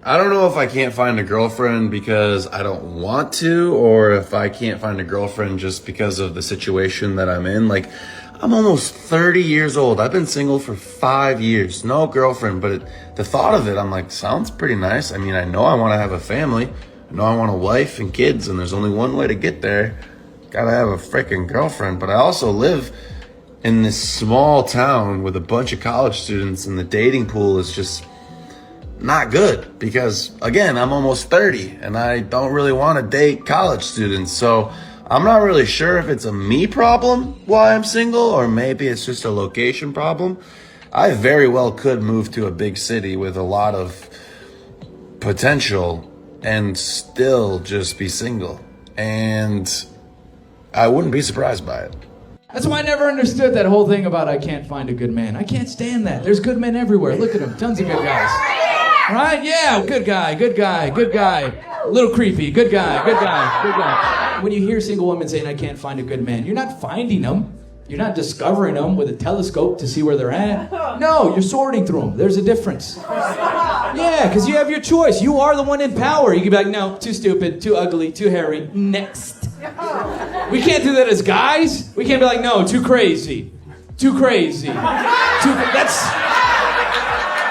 I don't know if I can't find a girlfriend because I don't want to, or if I can't find a girlfriend just because of the situation that I'm in. Like, I'm almost 30 years old. I've been single for 5 years. No girlfriend, but the thought of it, I'm like, sounds pretty nice. I mean, I know I want to have a family. I know I want a wife and kids, and there's only one way to get there. Gotta have a freaking girlfriend. But I also live in this small town with a bunch of college students, and the dating pool is just not good because, again, I'm almost 30 and I don't really want to date college students. So I'm not really sure if it's a me problem why I'm single, or maybe it's just a location problem. I very well could move to a big city with a lot of potential and still just be single. And I wouldn't be surprised by it. That's why I never understood that whole thing about I can't find a good man. I can't stand that. There's good men everywhere. Look at them. Tons of good guys. Right? Yeah, good guy, good guy, good guy. A little creepy. Good guy, good guy, good guy. When you hear single women saying I can't find a good man, you're not finding them. You're not discovering them with a telescope to see where they're at. No, you're sorting through them. There's a difference. Yeah, because you have your choice. You are the one in power. You can be like, no, too stupid, too ugly, too hairy. Next. We can't do that as guys. We can't be like, no, too crazy. Too crazy.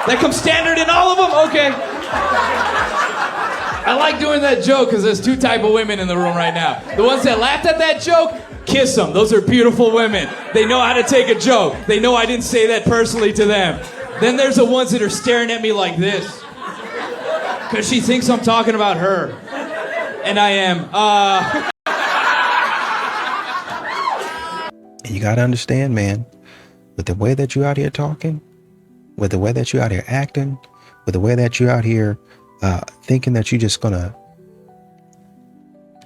That comes standard in all of them? Okay. I like doing that joke because there's two type of women in the room right now. The ones that laughed at that joke, kiss them. Those are beautiful women. They know how to take a joke. They know I didn't say that personally to them. Then there's the ones that are staring at me like this because she thinks I'm talking about her. And I am. And you got to understand, man, with the way that you out here talking, with the way that you out here acting, with the way that you out here thinking that you're just going to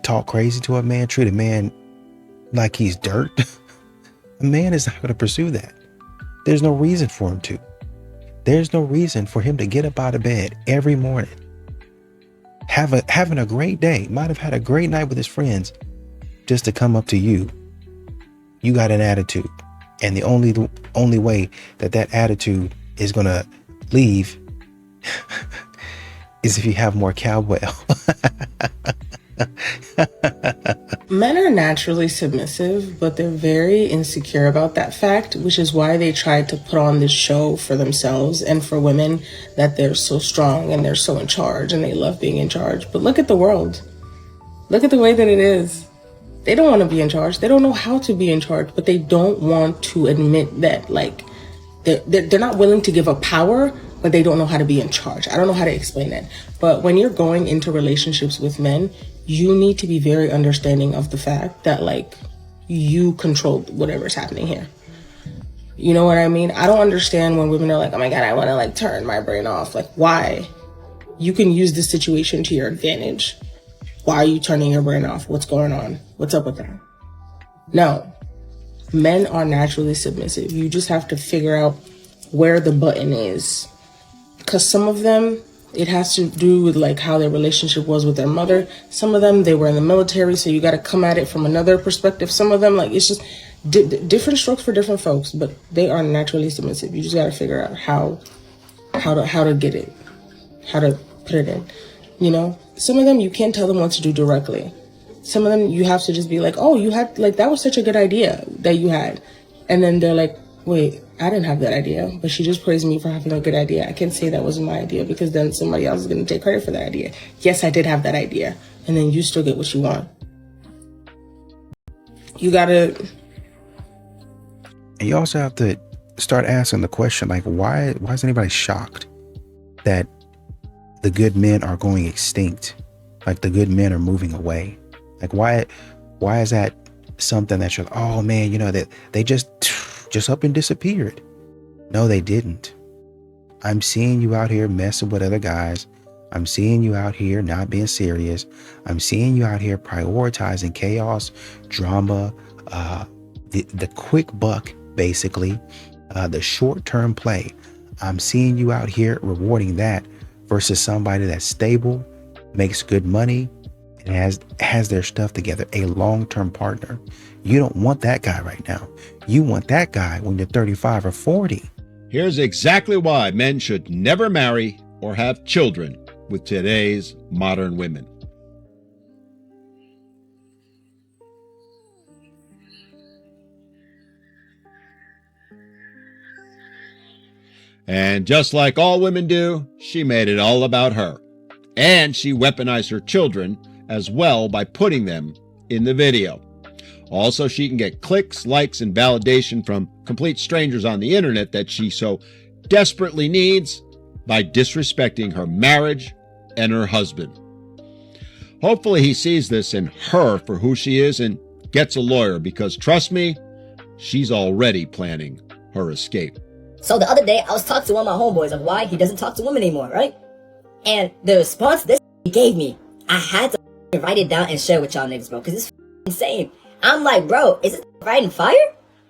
talk crazy to a man, treat a man like he's dirt, a man is not going to pursue that. There's no reason for him to. There's no reason for him to get up out of bed every morning, having a great day, might have had a great night with his friends, just to come up to you. You got an attitude. And the only way that attitude is going to leave is if you have more cowbell. Men are naturally submissive, but they're very insecure about that fact, which is why they tried to put on this show for themselves and for women that they're so strong and they're so in charge and they love being in charge. But look at the world. Look at the way that it is. They don't want to be in charge. They don't know how to be in charge, but they don't want to admit that, like, they're not willing to give up power, but they don't know how to be in charge. I don't know how to explain it. But when you're going into relationships with men, you need to be very understanding of the fact that, like, you control whatever's happening here. You know what I mean? I don't understand when women are like, oh my God, I want to, like, turn my brain off. Like, why? You can use this situation to your advantage. Why are you turning your brain off? What's going on? What's up with that? No. Men are naturally submissive. You just have to figure out where the button is. Because some of them, it has to do with, like, how their relationship was with their mother. Some of them, they were in the military, so you got to come at it from another perspective. Some of them, like, it's just different strokes for different folks, but they are naturally submissive. You just got to figure out how to get it, how to put it in, you know? Some of them, you can't tell them what to do directly. Some of them, you have to just be like, oh, you had, like, that was such a good idea that you had. And then they're like, wait, I didn't have that idea, but she just praised me for having a good idea. I can't say that wasn't my idea because then somebody else is going to take credit for that idea. Yes, I did have that idea. And then you still get what you want. You gotta... And you also have to start asking the question, like, why is anybody shocked that the good men are going extinct? Like, the good men are moving away. Like, why is that something that you're like, oh man, you know, that they just up and disappeared? No, they didn't. I'm seeing you out here messing with other guys. I'm seeing you out here not being serious. I'm seeing you out here prioritizing chaos, drama, the quick buck, basically, the short-term play. I'm seeing you out here rewarding that versus somebody that's stable, makes good money, and has their stuff together, a long-term partner. You don't want that guy right now. You want that guy when you're 35 or 40. Here's exactly why men should never marry or have children with today's modern women. And just like all women do, she made it all about her. And she weaponized her children as well by putting them in the video. Also, she can get clicks, likes, and validation from complete strangers on the internet that she so desperately needs by disrespecting her marriage and her husband. Hopefully he sees this in her for who she is and gets a lawyer, because trust me, she's already planning her escape. So the other day, I was talking to one of my homeboys of why he doesn't talk to women anymore, right? And the response this he gave me, I had to write it down and share with y'all niggas, bro, because it's insane. I'm like, bro, is it writing fire?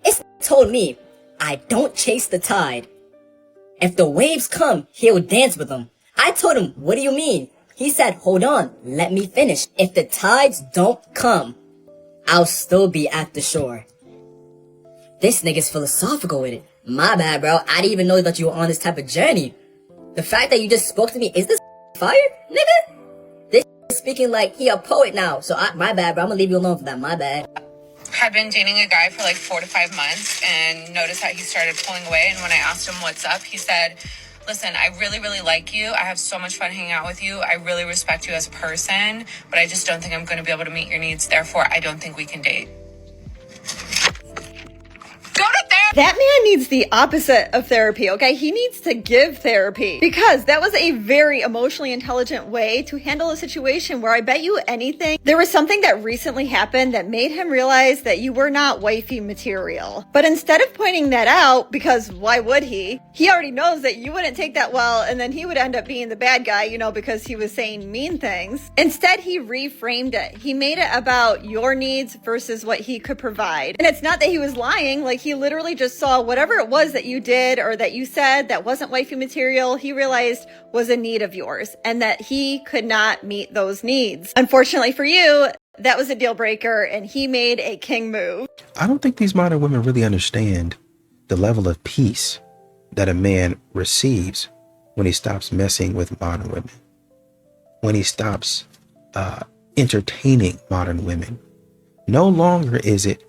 It's told me, I don't chase the tide. If the waves come, he'll dance with them. I told him, what do you mean? He said, hold on, let me finish. If the tides don't come, I'll still be at the shore. This nigga's philosophical with it. My bad, bro. I didn't even know that you were on this type of journey. The fact that you just spoke to me, is this fire, nigga? This is speaking like he a poet now. So my bad, bro. I'm gonna leave you alone for that. My bad. Had been dating a guy for like 4 to 5 months and noticed that he started pulling away. And when I asked him what's up, he said, listen, I really, really like you. I have so much fun hanging out with you. I really respect you as a person, but I just don't think I'm going to be able to meet your needs. Therefore, I don't think we can date. Go to therapy. That man needs the opposite of therapy, okay? He needs to give therapy, because that was a very emotionally intelligent way to handle a situation where I bet you anything, there was something that recently happened that made him realize that you were not wifey material. But instead of pointing that out, because why would he? He already knows that you wouldn't take that well, and then he would end up being the bad guy, you know, because he was saying mean things. Instead, he reframed it. He made it about your needs versus what he could provide. And it's not that he was lying, like he literally just saw whatever it was that you did or that you said that wasn't wifey material, he realized was a need of yours and that he could not meet those needs. Unfortunately for you, that was a deal breaker and he made a king move. I don't think these modern women really understand the level of peace that a man receives when he stops messing with modern women, when he stops entertaining modern women. No longer is it,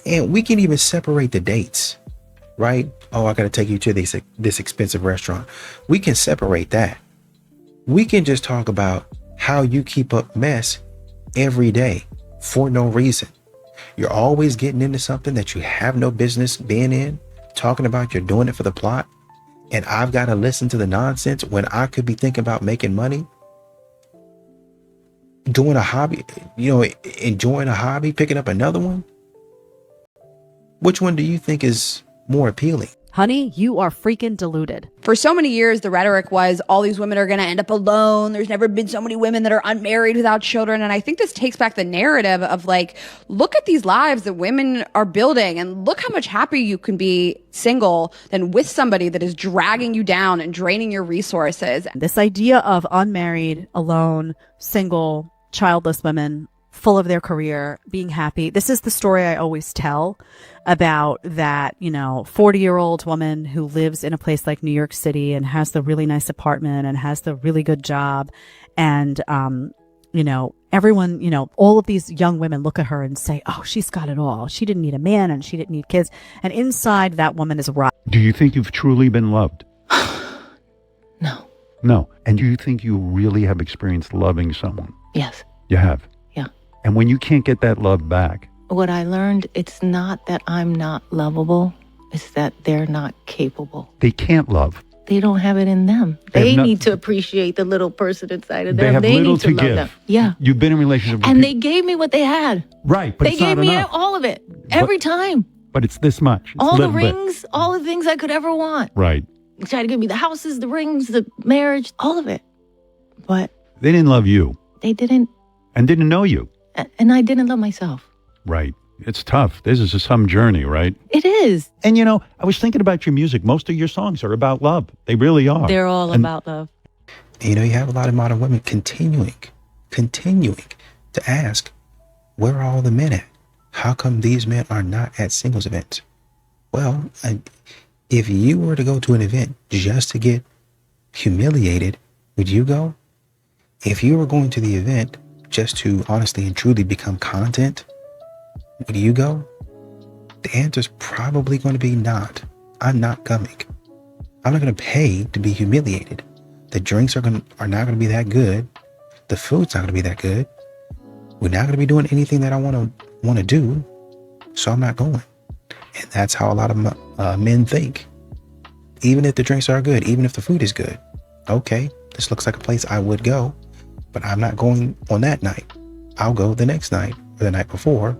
and we can even separate the dates, right? Oh, I got to take you to this expensive restaurant. We can separate that. We can just talk about how you keep up mess every day for no reason. You're always getting into something that you have no business being in, talking about you're doing it for the plot. And I've got to listen to the nonsense when I could be thinking about making money, doing a hobby, you know, enjoying a hobby, picking up another one. Which one do you think is more appealing? Honey, you are freaking deluded. For so many years, the rhetoric was all these women are going to end up alone. There's never been so many women that are unmarried without children. And I think this takes back the narrative of like, look at these lives that women are building and look how much happier you can be single than with somebody that is dragging you down and draining your resources. This idea of unmarried, alone, single, childless women, full of their career, being happy. This is the story I always tell about that, 40-year-old woman who lives in a place like New York City and has the really nice apartment and has the really good job. And, everyone, all of these young women look at her and say, oh, she's got it all. She didn't need a man and she didn't need kids. And inside that woman is right. Do you think you've truly been loved? No. No. And do you think you really have experienced loving someone? Yes. You have? Yeah. And when you can't get that love back? What I learned, it's not that I'm not lovable. It's that they're not capable. They can't love. They don't have it in them. They need to appreciate the little person inside of them. They need to give. love them. Yeah. You've been in relationships with and they gave me what they had. Right, but they it's not gave me enough. all of it. Every time. But it's this much. It's all the little rings, all the things I could ever want. Right. They tried to give me the houses, the rings, the marriage, all of it. But they didn't love you. They didn't. And didn't know you. And I didn't love myself. Right. It's tough. This is some journey, right? It is. And I was thinking about your music. Most of your songs are about love. They really are. They're all about love. You have a lot of modern women continuing to ask, where are all the men at? How come these men are not at singles events? Well, if you were to go to an event just to get humiliated Would you go? If you were going to the event just to honestly and truly become content, would you go? The answer's probably going to be not. I'm not coming. I'm not going to pay to be humiliated. The drinks are not going to be that good. The food's not going to be that good. We're not going to be doing anything that I want to do. So I'm not going. And that's how a lot of men think. Even if the drinks are good, even if the food is good. Okay, this looks like a place I would go, but I'm not going on that night. I'll go the next night or the night before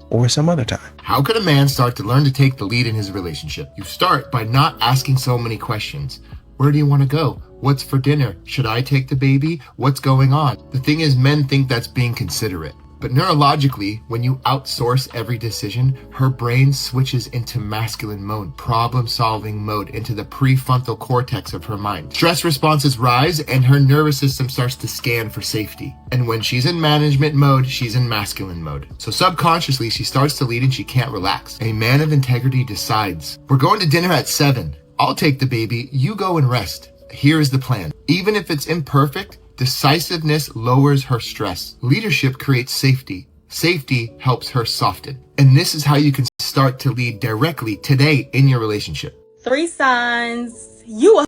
or some other time. How could a man start to learn to take the lead in his relationship? You start by not asking so many questions. Where do you want to go? What's for dinner? Should I take the baby? What's going on? The thing is, men think that's being considerate. But neurologically, when you outsource every decision, her brain switches into masculine mode, problem-solving mode, into the prefrontal cortex of her mind. Stress responses rise and her nervous system starts to scan for safety. And when she's in management mode, she's in masculine mode. So subconsciously, she starts to lead and she can't relax. A man of integrity decides, we're going to dinner at 7. I'll take the baby, you go and rest. Here is the plan. Even if it's imperfect, decisiveness lowers her stress. Leadership creates safety. Safety helps her soften. And this is how you can start to lead directly today in your relationship. 3 signs you a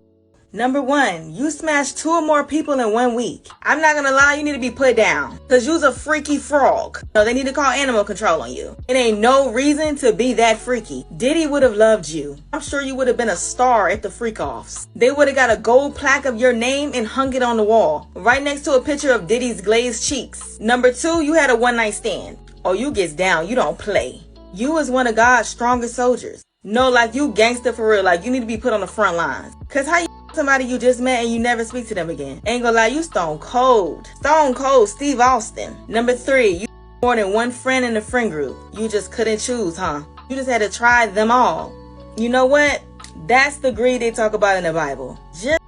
Number 1, you smashed 2 or more people in 1 week. I'm not gonna lie, you need to be put down. Cause you's a freaky frog. So they need to call animal control on you. It ain't no reason to be that freaky. Diddy would have loved you. I'm sure you would have been a star at the freak-offs. They would have got a gold plaque of your name and hung it on the wall. Right next to a picture of Diddy's glazed cheeks. Number 2, you had a one-night stand. Oh, you gets down, you don't play. You was one of God's strongest soldiers. No, like you gangster for real, like you need to be put on the front lines. Cause how you somebody you just met and you never speak to them again? Ain't gonna lie, you stone cold. Stone cold Steve Austin. Number 3, you more than one friend in the friend group. You just couldn't choose, huh? You just had to try them all. You know what? That's the greed they talk about in the Bible. Just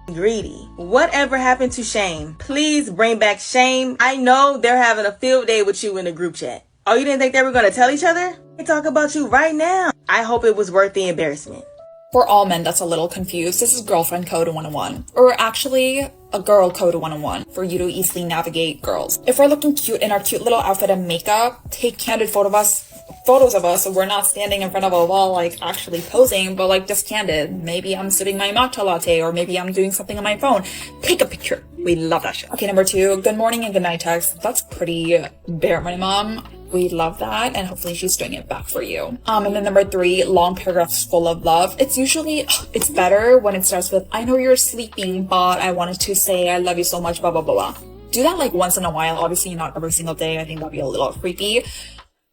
greedy. Whatever happened to shame? Please bring back shame. I know they're having a field day with you in the group chat. Oh, you didn't think they were gonna tell each other? They talk about you right now. I hope it was worth the embarrassment. For all men that's a little confused, this is Girlfriend Code 101. Or actually, a Girl Code 101 for you to easily navigate girls. If we're looking cute in our cute little outfit and makeup, take candid photos of us so we're not standing in front of a wall like actually posing, but like just candid. Maybe I'm sipping my matcha latte or maybe I'm doing something on my phone. Take a picture. We love that shit. Okay, number 2, good morning and good night text. That's pretty bare minimum. We love that, and hopefully she's doing it back for you. And then number 3, long paragraphs full of love. It's better when it starts with, I know you're sleeping, but I wanted to say I love you so much, blah, blah, blah, blah. Do that like once in a while. Obviously not every single day. I think that'd be a little creepy.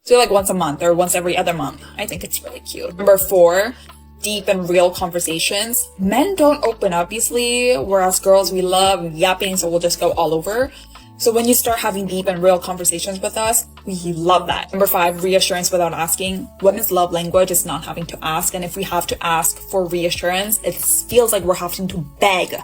Do it like once a month or once every other month. I think it's really cute. Number 4, deep and real conversations. Men don't open up easily, whereas girls, we love yapping, so we'll just go all over. So when you start having deep and real conversations with us, we love that. Number 5, reassurance without asking. Women's love language is not having to ask. And if we have to ask for reassurance, it feels like we're having to beg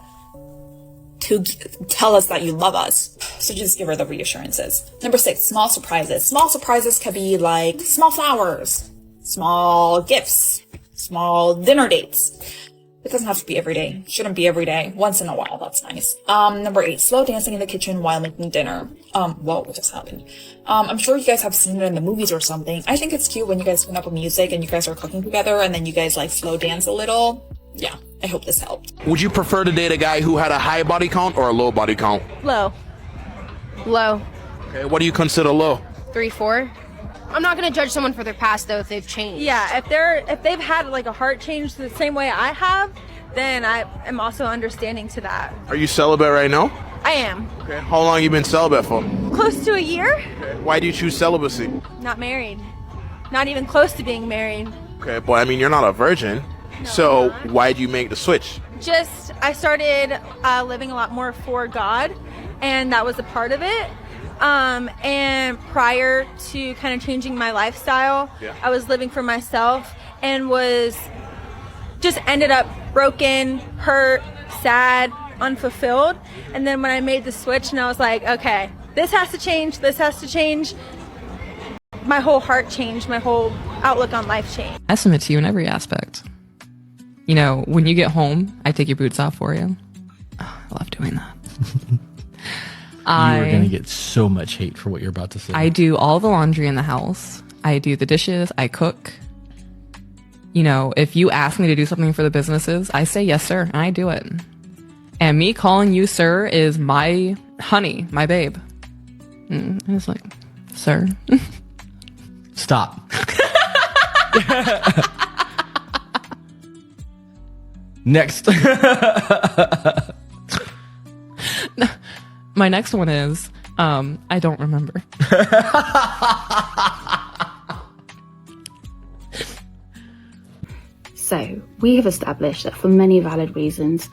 to tell us that you love us. So just give her the reassurances. Number 6, small surprises. Small surprises can be like small flowers, small gifts, small dinner dates. It doesn't have to be every day. Shouldn't be every day. Once in a while, that's nice. Number 8, slow dancing in the kitchen while making dinner. Whoa, what just happened? I'm sure you guys have seen it in the movies or something. I think it's cute when you guys put up a music and you guys are cooking together and then you guys like slow dance a little. Yeah, I hope this helped. Would you prefer to date a guy who had a high body count or a low body count? Low. Okay, what do you consider low? 3, 4. I'm not gonna judge someone for their past though if they've changed. Yeah, if they've had like a heart change the same way I have, then I am also understanding to that. Are you celibate right now? I am. Okay, how long you been celibate for? Close to a year. Okay, why do you choose celibacy? Not married. Not even close to being married. Okay, but I mean you're not a virgin, so why do you make the switch? Just I started living a lot more for God, and that was a part of it. And prior to kind of changing my lifestyle, I was living for myself and was just ended up broken, hurt, sad, unfulfilled. And then when I made the switch and I was like, okay, this has to change, my whole heart changed, my whole outlook on life changed. I submit to you in every aspect. You know, when you get home, I take your boots off for you. love doing that. You're going to get so much hate for what you're about to say. I do all the laundry in the house. I do the dishes. I cook. You know, if you ask me to do something for the businesses, I say yes, sir, and I do it. And me calling you sir is my honey, my babe. And it's like, sir. Stop. Next. My next one is, I don't remember. So, we have established that for many valid reasons,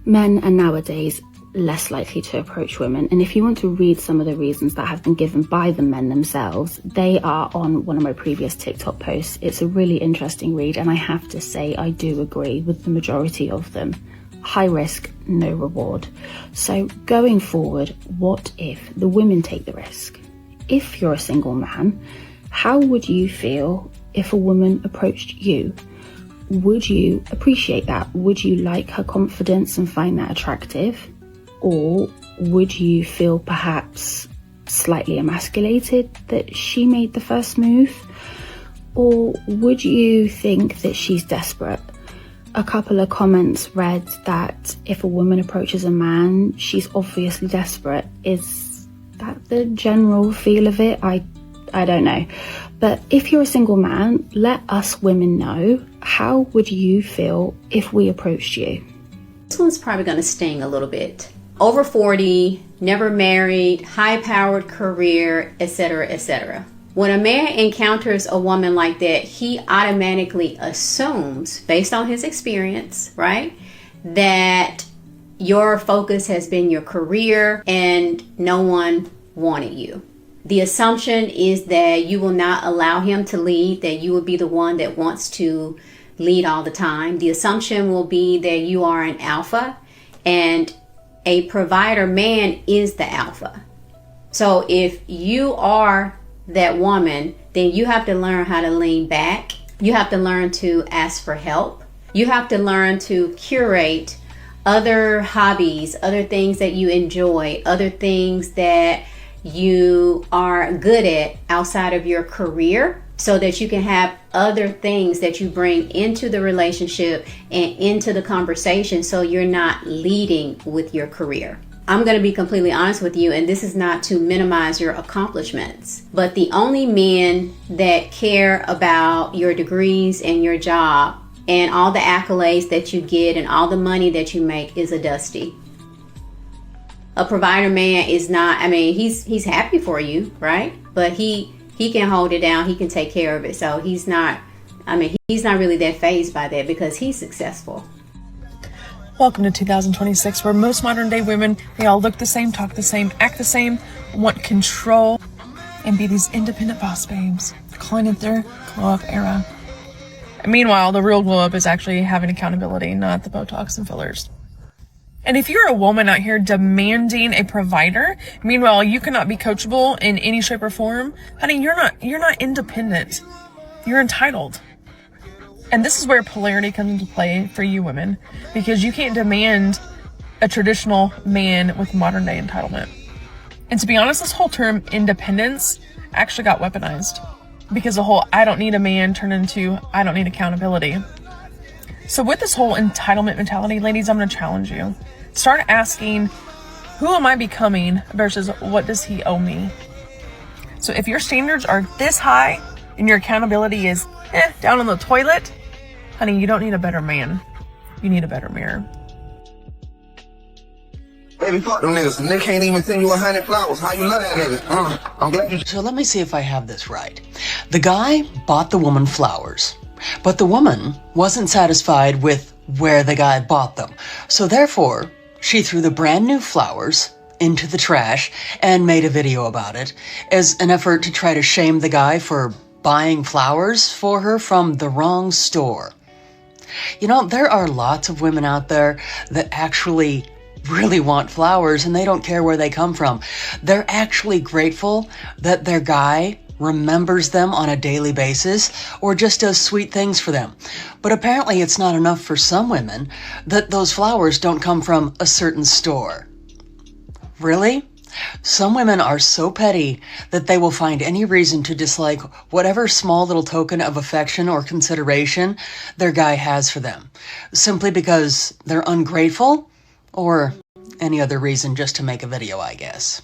men are nowadays less likely to approach women. And if you want to read some of the reasons that have been given by the men themselves, they are on one of my previous TikTok posts. It's a really interesting read, and I have to say I do agree with the majority of them. High risk, no reward. So going forward, what if the women take the risk? If you're a single man, how would you feel if a woman approached you? Would you appreciate that? Would you like her confidence and find that attractive? Or would you feel perhaps slightly emasculated that she made the first move? Or would you think that she's desperate? A couple of comments read that if a woman approaches a man, she's obviously desperate. Is that the general feel of it? I don't know. But if you're a single man, let us women know, how would you feel if we approached you? This one's probably going to sting a little bit. Over 40, never married, high-powered career, etc., etc. When a man encounters a woman like that, he automatically assumes, based on his experience, right, that your focus has been your career and no one wanted you. The assumption is that you will not allow him to lead, that you will be the one that wants to lead all the time. The assumption will be that you are an alpha, and a provider man is the alpha. So if you are that woman, then you have to learn how to lean back. You have to learn to ask for help. You have to learn to curate other hobbies, other things that you enjoy, other things that you are good at outside of your career, so that you can have other things that you bring into the relationship and into the conversation, so you're not leading with your career. I'm going to be completely honest with you, and this is not to minimize your accomplishments, but the only men that care about your degrees and your job and all the accolades that you get and all the money that you make is a Dusty. A provider man is not, I mean, he's happy for you, right? But he can hold it down, he can take care of it. So he's not really that fazed by that because he's successful. Welcome to 2026, where most modern day women, they all look the same, talk the same, act the same, want control, and be these independent boss babes, calling it their glow up era. And meanwhile, the real glow up is actually having accountability, not the Botox and fillers. And if you're a woman out here demanding a provider, meanwhile you cannot be coachable in any shape or form, honey, you're not independent. You're entitled. And this is where polarity comes into play for you women, because you can't demand a traditional man with modern day entitlement. And to be honest, this whole term independence actually got weaponized, because the whole I don't need a man turned into I don't need accountability. So with this whole entitlement mentality, ladies, I'm going to challenge you. Start asking, who am I becoming versus what does he owe me? So if your standards are this high and your accountability is down on the toilet, honey, you don't need a better man. You need a better mirror. Baby, fuck them niggas. And they can't even send you 100 flowers. How you love that nigga? I'm glad you... So let me see if I have this right. The guy bought the woman flowers, but the woman wasn't satisfied with where the guy bought them. So therefore, she threw the brand new flowers into the trash and made a video about it as an effort to try to shame the guy for buying flowers for her from the wrong store. You know, there are lots of women out there that actually really want flowers and they don't care where they come from. They're actually grateful that their guy remembers them on a daily basis, or just does sweet things for them. But apparently it's not enough for some women that those flowers don't come from a certain store. Really? Some women are so petty that they will find any reason to dislike whatever small little token of affection or consideration their guy has for them, simply because they're ungrateful, or any other reason just to make a video, I guess.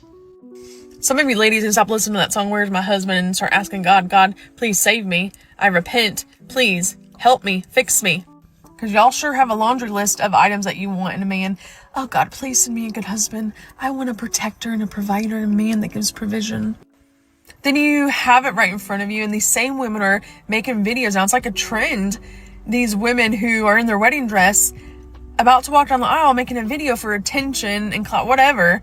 Some of you ladies need to stop listening to that song, Where's My Husband, and start asking God, God, please save me. I repent. Please help me. Fix me. Because y'all sure have a laundry list of items that you want in a man. Oh, God, please send me a good husband. I want a protector and a provider and a man that gives provision. Then you have it right in front of you, and these same women are making videos now. It's like a trend. These women who are in their wedding dress, about to walk down the aisle, making a video for attention and whatever,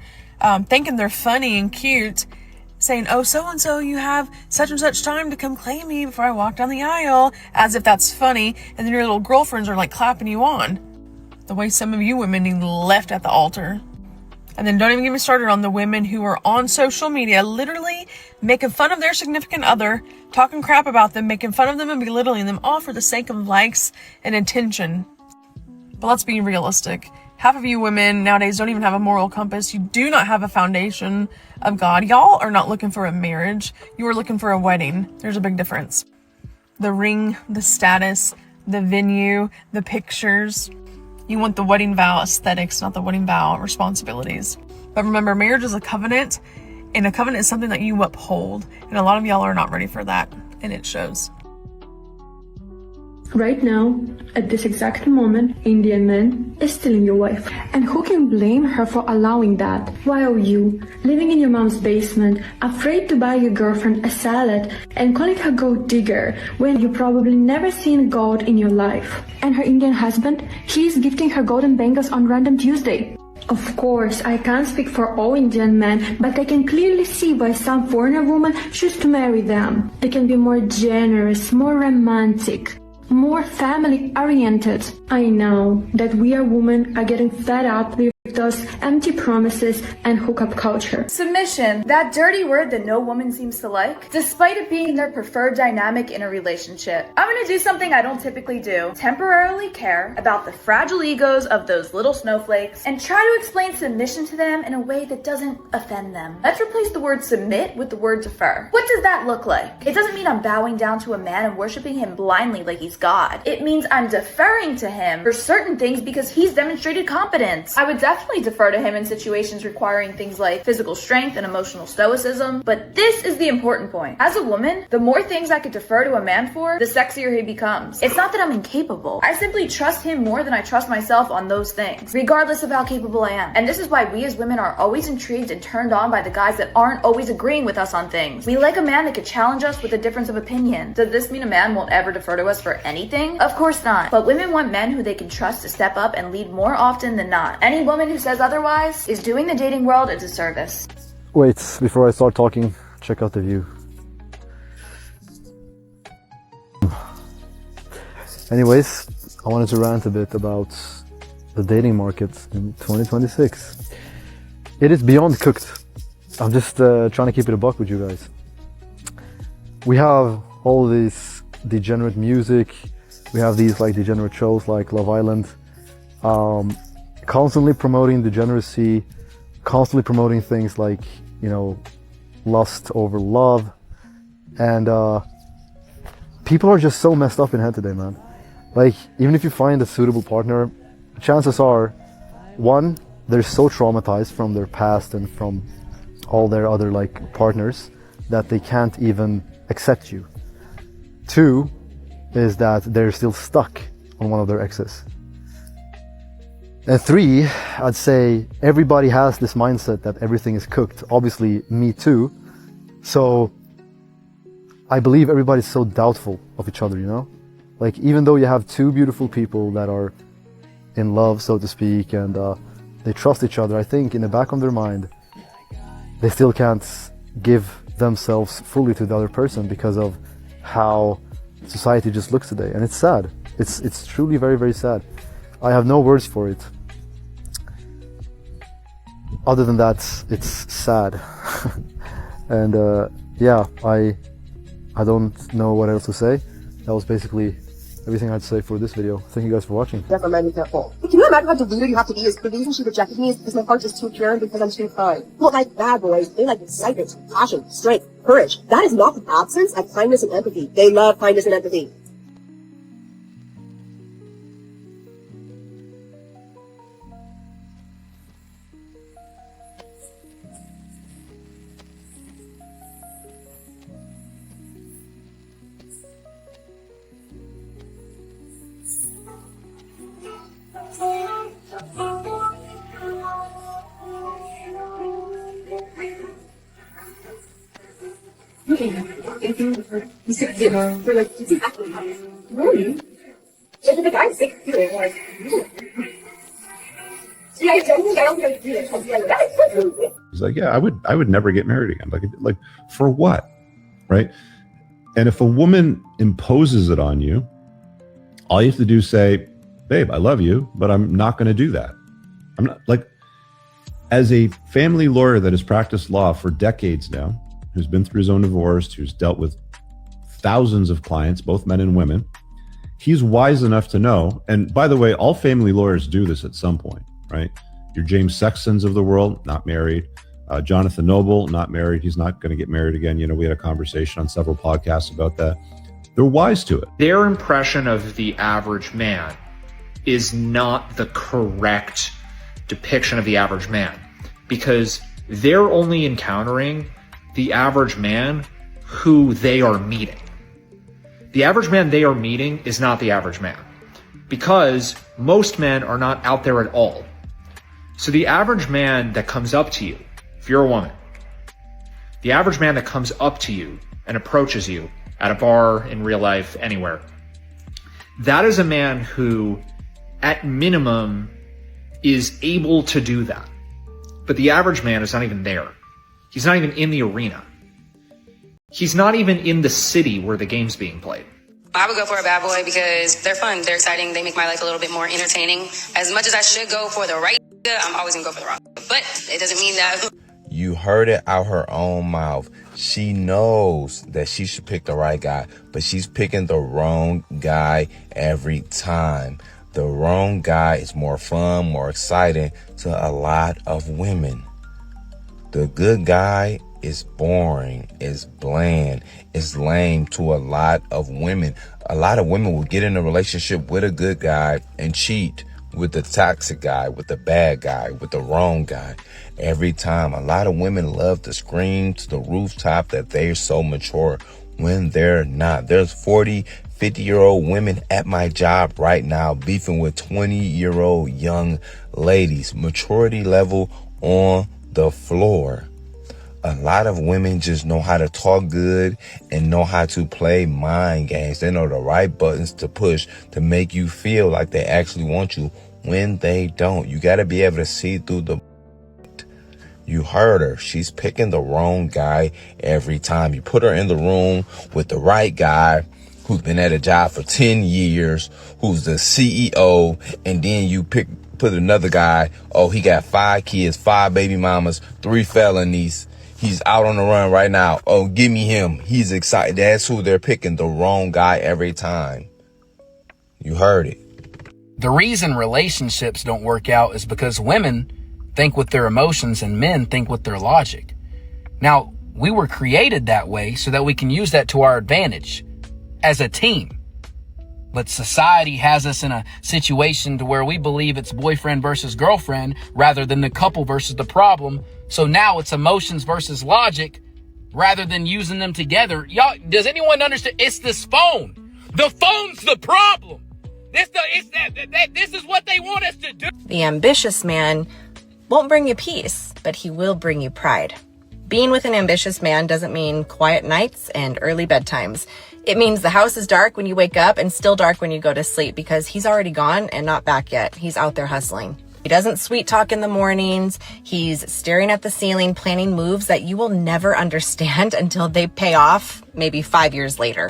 thinking they're funny and cute, saying, oh, so-and-so, you have such and such time to come claim me before I walk down the aisle, as if that's funny, and then your little girlfriends are like clapping you on. The way some of you women need left at the altar. And then don't even get me started on the women who are on social media literally making fun of their significant other, talking crap about them, making fun of them and belittling them, all for the sake of likes and attention. But let's be realistic. Half of you women nowadays don't even have a moral compass. You do not have a foundation of God. Y'all are not looking for a marriage. You are looking for a wedding. There's a big difference. The ring, the status, the venue, the pictures. You want the wedding vow aesthetics, not the wedding vow responsibilities. But remember, marriage is a covenant, and a covenant is something that you uphold. And a lot of y'all are not ready for that, and it shows. Right now, at this exact moment, Indian man is stealing your wife. And who can blame her for allowing that? While you, living in your mom's basement, afraid to buy your girlfriend a salad and calling her gold digger when you probably never seen gold in your life. And her Indian husband, he is gifting her golden bangles on random Tuesday. Of course, I can't speak for all Indian men, but I can clearly see why some foreigner women choose to marry them. They can be more generous, more romantic, more family-oriented. I know that we as women are getting fed up with those empty promises and hookup culture. Submission, that dirty word that no woman seems to like, despite it being their preferred dynamic in a relationship. I'm gonna do something I don't typically do. Temporarily care about the fragile egos of those little snowflakes and try to explain submission to them in a way that doesn't offend them. Let's replace the word submit with the word defer. What does that look like? It doesn't mean I'm bowing down to a man and worshiping him blindly like he's God. It means I'm deferring to him for certain things because he's demonstrated competence. I would definitely defer to him in situations requiring things like physical strength and emotional stoicism, but this is the important point. As a woman, the more things I could defer to a man for, the sexier he becomes. It's not that I'm incapable. I simply trust him more than I trust myself on those things, regardless of how capable I am. And this is why we as women are always intrigued and turned on by the guys that aren't always agreeing with us on things. We like a man that could challenge us with a difference of opinion. Does this mean a man won't ever defer to us for anything? Of course not. But women want men who they can trust to step up and lead more often than not. Any woman who says otherwise is doing the dating world a disservice. Wait, before I start talking, check out the view. Anyways, I wanted to rant a bit about the dating market in 2026. It is beyond cooked. I'm just trying to keep it a buck with you guys. We have all this degenerate music. We have these like degenerate shows like Love Island. Constantly promoting degeneracy, constantly promoting things like, you know, lust over love. And people are just so messed up in head today, man. Like, even if you find a suitable partner, chances are, one, they're so traumatized from their past and from all their other like partners that they can't even accept you. Two is that they're still stuck on one of their exes. And three, I'd say everybody has this mindset that everything is cooked. Obviously, me too. So I believe everybody's so doubtful of each other, you know? Like, even though you have two beautiful people that are in love, so to speak, and they trust each other, I think in the back of their mind, they still can't give themselves fully to the other person because of how society just looks today. And it's sad. It's truly very, very sad. I have no words for it. Other than that, it's sad. And yeah, I I don't know what else to say. That was basically everything I had to say for this video. Thank you guys for watching. That's a man you can't fall. Can you imagine how deluded you have to be? The reason she rejected me is because my heart is too pure and because I'm too kind. Well, like bad boys, they like excitement, passion, strength, courage. That is not the absence of kindness and empathy. They love kindness and empathy. He's like, yeah, I would never get married again. Like for what? Right? And if a woman imposes it on you, all you have to do is say, babe, I love you, but I'm not going to do that. I'm not, like, as a family lawyer that has practiced law for decades now, who's been through his own divorce, who's dealt with thousands of clients, both men and women, he's wise enough to know. And by the way, all family lawyers do this at some point, right? Your James Sextons of the world, not married. Jonathan Noble, not married. He's not going to get married again. You know, we had a conversation on several podcasts about that. They're wise to it. Their impression of the average man is not the correct depiction of the average man, because they're only encountering the average man who they are meeting. The average man they are meeting is not the average man, because most men are not out there at all. So the average man that comes up to you, if you're a woman, the average man that comes up to you and approaches you at a bar, in real life, anywhere, that is a man who, at minimum, is able to do that. But the average man is not even there. He's not even in the arena. He's not even in the city where the game's being played. I would go for a bad boy because they're fun, they're exciting, they make my life a little bit more entertaining. As much as I should go for the right, I'm always gonna go for the wrong. But it doesn't mean that. You heard it out her own mouth. She knows that she should pick the right guy, but she's picking the wrong guy every time. The wrong guy is more fun, more exciting to a lot of women. The good guy is boring, is bland, is lame to a lot of women. A lot of women will get in a relationship with a good guy and cheat with the toxic guy, with the bad guy, with the wrong guy. Every time. A lot of women love to scream to the rooftop that they're so mature when they're not. There's 40, 50-year-old women at my job right now beefing with 20-year-old young ladies. Maturity level on the floor. A lot of women just know how to talk good and know how to play mind games. They know the right buttons to push to make you feel like they actually want you when they don't. You got to be able to see through the... You heard her. She's picking the wrong guy every time. You put her in the room with the right guy who's been at a job for 10 years, who's the CEO, and then you put another guy, oh, he got 5 kids, 5 baby mamas, 3 felonies. He's out on the run right now. Oh, give me him. He's excited. That's who they're picking. The wrong guy every time. You heard it. The reason relationships don't work out is because women think with their emotions and men think with their logic. Now, we were created that way so that we can use that to our advantage as a team. But society has us in a situation to where we believe it's boyfriend versus girlfriend rather than the couple versus the problem. So now it's emotions versus logic rather than using them together. Y'all, does anyone understand? It's this phone. The phone's the problem. This is what they want us to do. The ambitious man won't bring you peace, but he will bring you pride. Being with an ambitious man doesn't mean quiet nights and early bedtimes. It means the house is dark when you wake up and still dark when you go to sleep because he's already gone and not back yet. He's out there hustling. He doesn't sweet talk in the mornings. He's staring at the ceiling, planning moves that you will never understand until they pay off maybe 5 years later.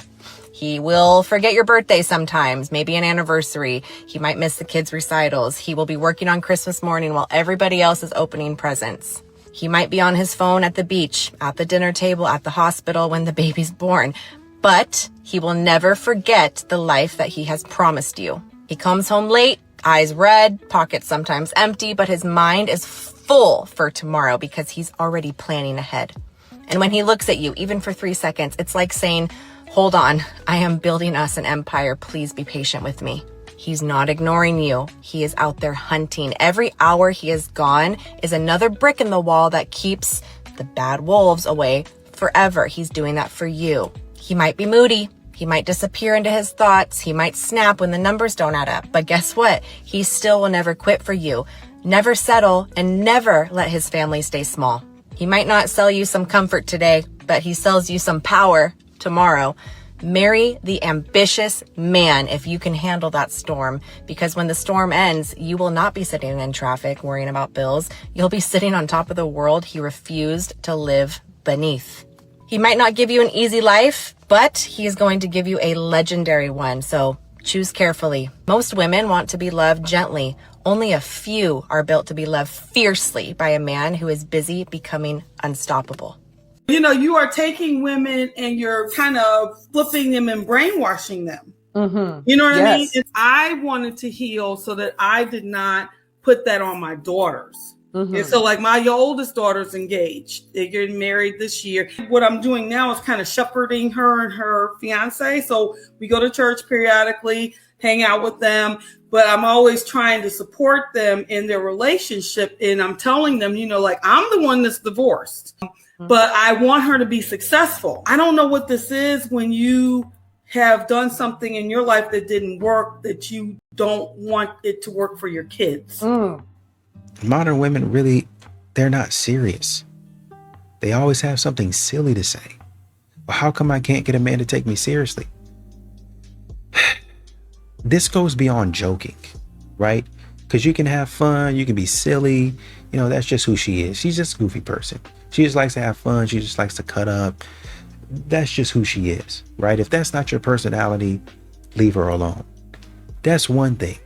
He will forget your birthday sometimes, maybe an anniversary. He might miss the kids' recitals. He will be working on Christmas morning while everybody else is opening presents. He might be on his phone at the beach, at the dinner table, at the hospital when the baby's born. but he will never forget the life that he has promised you. He comes home late, eyes red, pockets sometimes empty, but his mind is full for tomorrow because he's already planning ahead. And when he looks at you, even for 3 seconds, it's like saying, hold on, I am building us an empire. Please be patient with me. He's not ignoring you. He is out there hunting. Every hour he is gone is another brick in the wall that keeps the bad wolves away forever. He's doing that for you. He might be moody. He might disappear into his thoughts. He might snap when the numbers don't add up. But guess what? He still will never quit for you, never settle, and never let his family stay small. He might not sell you some comfort today, but he sells you some power tomorrow. Marry the ambitious man if you can handle that storm, because when the storm ends, you will not be sitting in traffic worrying about bills. You'll be sitting on top of the world he refused to live beneath. He might not give you an easy life, but he is going to give you a legendary one, so choose carefully. Most women want to be loved gently. Only a few are built to be loved fiercely by a man who is busy becoming unstoppable. You know, you are taking women and you're kind of flipping them and brainwashing them. You know what I mean? And I wanted to heal so that I did not put that on my daughters. And so like my oldest daughter's engaged. They're getting married this year. What I'm doing now is kind of shepherding her and her fiance. So we go to church periodically, hang out with them, but I'm always trying to support them in their relationship. And I'm telling them, you know, like I'm the one that's divorced, but I want her to be successful. I don't know what this is when you have done something in your life that didn't work, that you don't want it to work for your kids. Modern women really, they're not serious. They always have something silly to say. Well, how come I can't get a man to take me seriously? This goes beyond joking, right? Because you can have fun, you can be silly. You know, that's just who she is. She's just a goofy person. She just likes to have fun. She just likes to cut up. That's just who she is, right? If that's not your personality, leave her alone. That's one thing.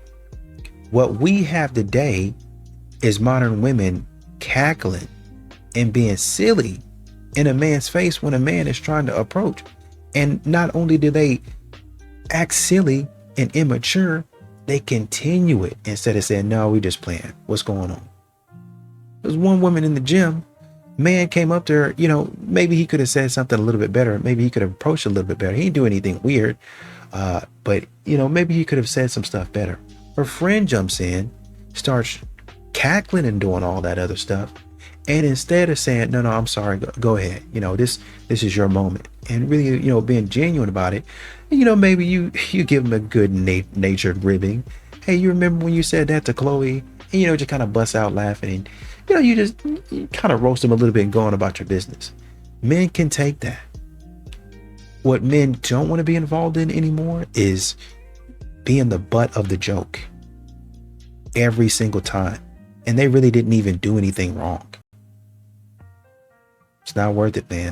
What we have today is modern women cackling and being silly in a man's face when a man is trying to approach. And not only do they act silly and immature, they continue it instead of saying, no, we just playing. What's going on? There's one woman in the gym, man came up to her, you know, maybe he could have said something a little bit better. Maybe he could have approached a little bit better. He didn't do anything weird. But, you know, maybe he could have said some stuff better. Her friend jumps in, starts cackling and doing all that other stuff. And instead of saying, no, I'm sorry, go ahead. You know, this is your moment. And really, you know, being genuine about it. And, you know, maybe you give him a good natured ribbing. Hey, you remember when you said that to Chloe? And, you know, just kind of bust out laughing. And, you know, you kind of roast them a little bit and go on about your business. Men can take that. What men don't want to be involved in anymore is being the butt of the joke every single time. And they really didn't even do anything wrong. It's not worth it, man.